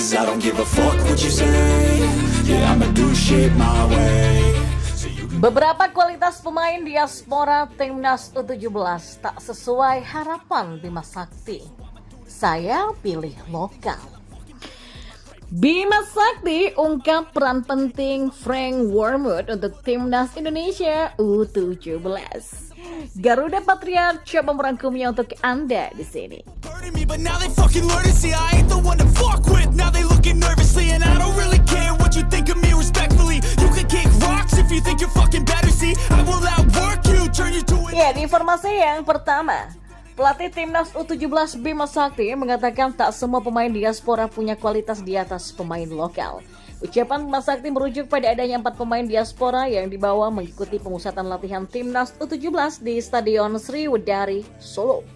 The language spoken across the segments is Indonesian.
'cause I don't give a fuck what you say. Yeah, I'ma do shit my way. Beberapa kualitas pemain diaspora Timnas U17 tak sesuai harapan Bima Sakti. Saya pilih lokal. Bima Sakti ungkap peran penting Frank Wormuth untuk Timnas Indonesia U17. Garuda Patriot coba merangkumnya untuk Anda di sini. Ya, di informasi yang pertama, pelatih Timnas U17 Bima Sakti mengatakan tak semua pemain diaspora punya kualitas di atas pemain lokal. Ucapan Bima Sakti merujuk pada adanya 4 pemain diaspora yang dibawa mengikuti pemusatan latihan Timnas U17 di Stadion Sriwedari, Solo.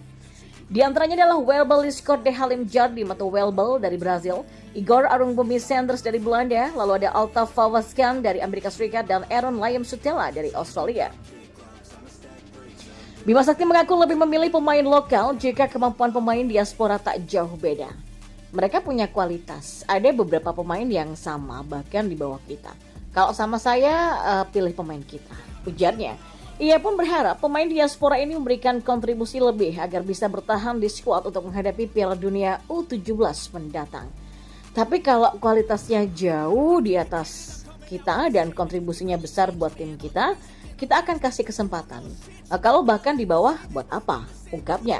Di antaranya adalah Welbel Scott de Halim Jardim atau Welbel dari Brazil, Igor Arungbumi Sanders dari Belanda, lalu ada Altaf Fawazkan dari Amerika Serikat, dan Aaron Liam Sutela dari Australia. Bima Sakti mengaku lebih memilih pemain lokal jika kemampuan pemain diaspora tak jauh beda. Mereka punya kualitas, ada beberapa pemain yang sama bahkan di bawah kita. Kalau sama saya, pilih pemain kita, ujarnya. Ia pun berharap pemain diaspora ini memberikan kontribusi lebih agar bisa bertahan di skuad untuk menghadapi Piala Dunia U17 mendatang. Tapi kalau kualitasnya jauh di atas kita dan kontribusinya besar buat tim kita akan kasih kesempatan. Kalau bahkan di bawah, buat apa? Ungkapnya.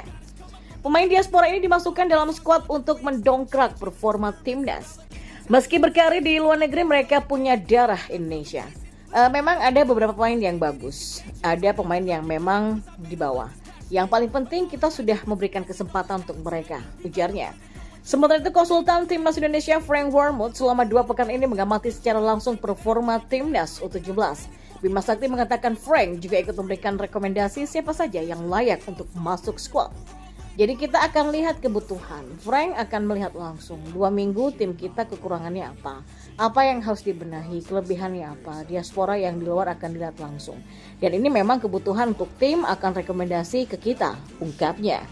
Pemain diaspora ini dimasukkan dalam skuad untuk mendongkrak performa timnas. Meski berkarir di luar negeri, mereka punya darah Indonesia. Memang ada beberapa pemain yang bagus, ada pemain yang memang di bawah. Yang paling penting kita sudah memberikan kesempatan untuk mereka, ujarnya. Sementara itu, konsultan Timnas Indonesia Frank Wormuth selama 2 pekan ini mengamati secara langsung performa Timnas U17. Bima Sakti mengatakan Frank juga ikut memberikan rekomendasi siapa saja yang layak untuk masuk skuad. Jadi kita akan lihat kebutuhan. Frank akan melihat langsung 2 minggu tim kita kekurangannya apa yang harus dibenahi, kelebihannya apa. Diaspora yang di luar akan dilihat langsung. Dan ini memang kebutuhan untuk tim, akan rekomendasi ke kita, ungkapnya.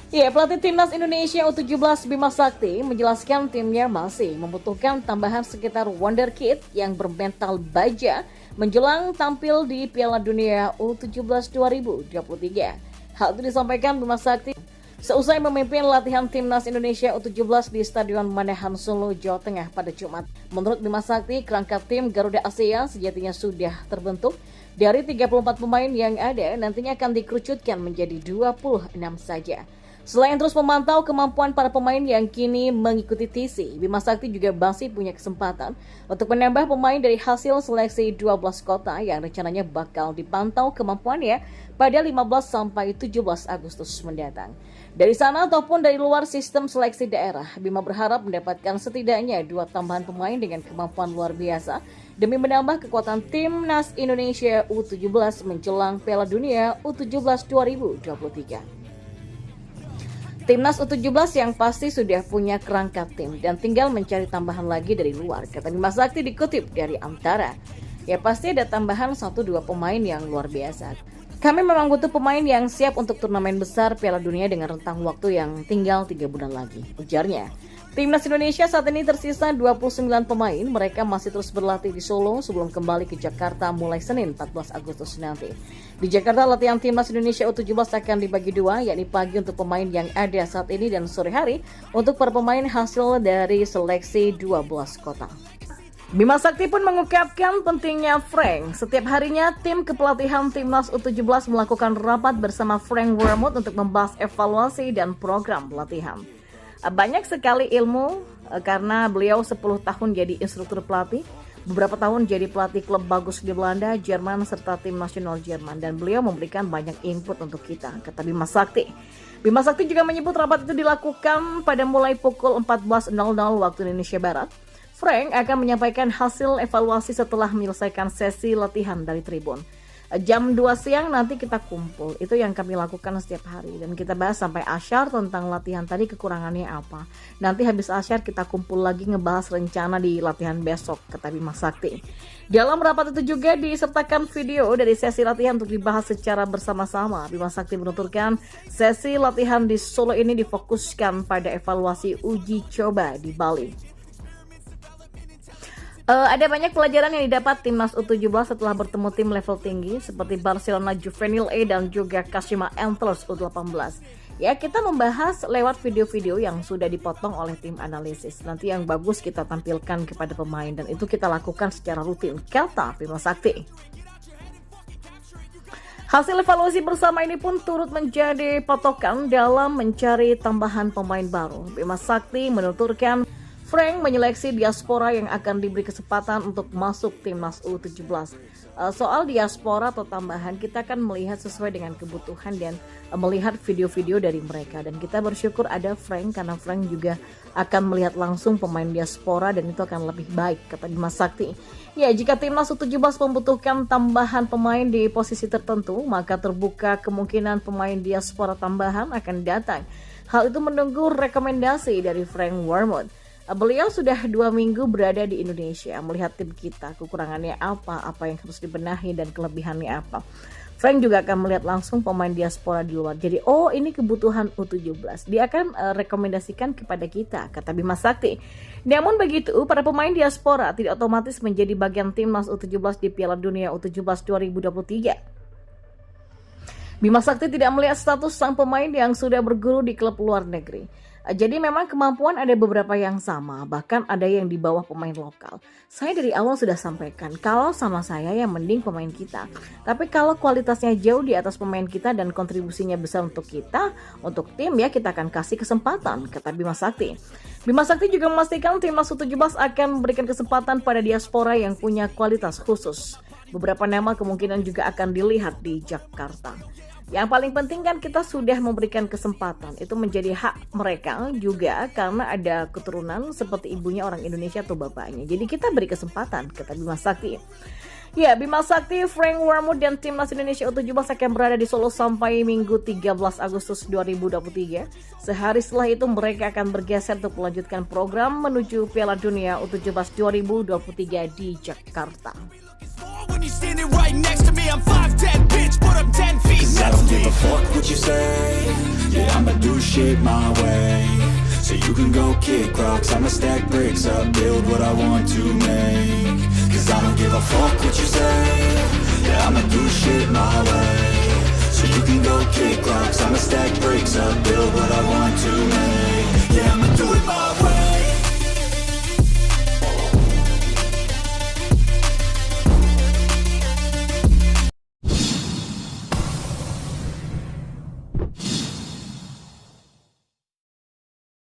Ya, pelatih Timnas Indonesia U17 Bima Sakti menjelaskan timnya masih membutuhkan tambahan sekitar wonderkid yang bermental baja menjelang tampil di Piala Dunia U17 2023. Hal itu disampaikan Bima Sakti seusai memimpin latihan Timnas Indonesia U17 di Stadion Manahan Solo, Jawa Tengah pada Jumat. Menurut Bima Sakti, kerangka tim Garuda Asia sejatinya sudah terbentuk. Dari 34 pemain yang ada, nantinya akan dikerucutkan menjadi 26 saja. Selain terus memantau kemampuan para pemain yang kini mengikuti TC, Bima Sakti juga masih punya kesempatan untuk menambah pemain dari hasil seleksi 12 kota yang rencananya bakal dipantau kemampuannya pada 15 sampai 17 Agustus mendatang. Dari sana ataupun dari luar sistem seleksi daerah, Bima berharap mendapatkan setidaknya 2 tambahan pemain dengan kemampuan luar biasa demi menambah kekuatan Timnas Indonesia U17 menjelang Piala Dunia U17 2023. Timnas U17 yang pasti sudah punya kerangka tim dan tinggal mencari tambahan lagi dari luar, kata Bima Sakti dikutip dari Antara. Ya pasti ada tambahan 1-2 pemain yang luar biasa. Kami memang butuh pemain yang siap untuk turnamen besar Piala Dunia dengan rentang waktu yang tinggal 3 bulan lagi, ujarnya. Timnas Indonesia saat ini tersisa 29 pemain. Mereka masih terus berlatih di Solo sebelum kembali ke Jakarta mulai Senin 14 Agustus nanti. Di Jakarta, latihan Timnas Indonesia U17 akan dibagi 2, yakni pagi untuk pemain yang ada saat ini dan sore hari untuk para pemain hasil dari seleksi 12 kota. Bima Sakti pun mengungkapkan pentingnya Frank. Setiap harinya tim kepelatihan Timnas U17 melakukan rapat bersama Frank Wormuth untuk membahas evaluasi dan program pelatihan. Banyak sekali ilmu karena beliau 10 tahun jadi instruktur pelatih, beberapa tahun jadi pelatih klub bagus di Belanda, Jerman, serta tim nasional Jerman. Dan beliau memberikan banyak input untuk kita, kata Bima Sakti. Bima Sakti juga menyebut rapat itu dilakukan pada mulai pukul 14.00 waktu Indonesia Barat. Frank akan menyampaikan hasil evaluasi setelah menyelesaikan sesi latihan dari tribun. Jam 2 siang nanti kita kumpul. Itu yang kami lakukan setiap hari. Dan kita bahas sampai asyar tentang latihan tadi kekurangannya apa. Nanti habis asyar kita kumpul lagi ngebahas rencana di latihan besok, kata Bima Sakti. Dalam rapat itu juga disertakan video dari sesi latihan untuk dibahas secara bersama-sama. Bima Sakti menuturkan sesi latihan di Solo ini difokuskan pada evaluasi uji coba di Bali. Ada banyak pelajaran yang didapat timnas U17 setelah bertemu tim level tinggi seperti Barcelona Juvenil A dan juga Kashima Antlers U18. Ya, kita membahas lewat video-video yang sudah dipotong oleh tim analisis. Nanti yang bagus kita tampilkan kepada pemain dan itu kita lakukan secara rutin, kata Bima Sakti. Hasil evaluasi bersama ini pun turut menjadi patokan dalam mencari tambahan pemain baru. Bima Sakti menuturkan Frank menyeleksi diaspora yang akan diberi kesempatan untuk masuk timnas U17. Soal diaspora atau tambahan, kita akan melihat sesuai dengan kebutuhan dan melihat video-video dari mereka. Dan kita bersyukur ada Frank karena Frank juga akan melihat langsung pemain diaspora dan itu akan lebih baik, kata Bima Sakti. Ya, jika timnas U17 membutuhkan tambahan pemain di posisi tertentu, maka terbuka kemungkinan pemain diaspora tambahan akan datang. Hal itu menunggu rekomendasi dari Frank Wormuth. Beliau sudah 2 minggu berada di Indonesia, melihat tim kita, kekurangannya apa yang harus dibenahi dan kelebihannya apa. Frank juga akan melihat langsung pemain diaspora di luar. Jadi, ini kebutuhan U17. Dia akan rekomendasikan kepada kita, kata Bima Sakti. Namun begitu, para pemain diaspora tidak otomatis menjadi bagian timnas U17 di Piala Dunia U17 2023. Bima Sakti tidak melihat status sang pemain yang sudah berguru di klub luar negeri. Jadi memang kemampuan ada beberapa yang sama, bahkan ada yang di bawah pemain lokal. Saya dari awal sudah sampaikan, kalau sama saya yang mending pemain kita. Tapi kalau kualitasnya jauh di atas pemain kita dan kontribusinya besar untuk kita, untuk tim ya kita akan kasih kesempatan, kata Bima Sakti. Bima Sakti juga memastikan timnas U17 akan memberikan kesempatan pada diaspora yang punya kualitas khusus. Beberapa nama kemungkinan juga akan dilihat di Jakarta. Yang paling penting kan kita sudah memberikan kesempatan. Itu menjadi hak mereka juga karena ada keturunan seperti ibunya orang Indonesia atau bapaknya. Jadi kita beri kesempatan, kata Bima Sakti. Ya, Bima Sakti, Frank Wormuth dan timnas Indonesia U17 akan berada di Solo sampai Minggu 13 Agustus 2023. Sehari setelah itu mereka akan bergeser untuk melanjutkan program menuju Piala Dunia U17 2023 di Jakarta. When you're standing right next to me, I'm 5'10", bitch, but I'm 10 feet next to me. 'Cause I don't give a fuck what you say. Yeah, I'ma do shit my way. So you can go kick rocks, I'ma stack bricks up, build what I want to make. 'Cause I don't give a fuck what you say. Yeah, I'ma do shit my way. So you can go kick rocks, I'ma stack bricks up, build what I want to make.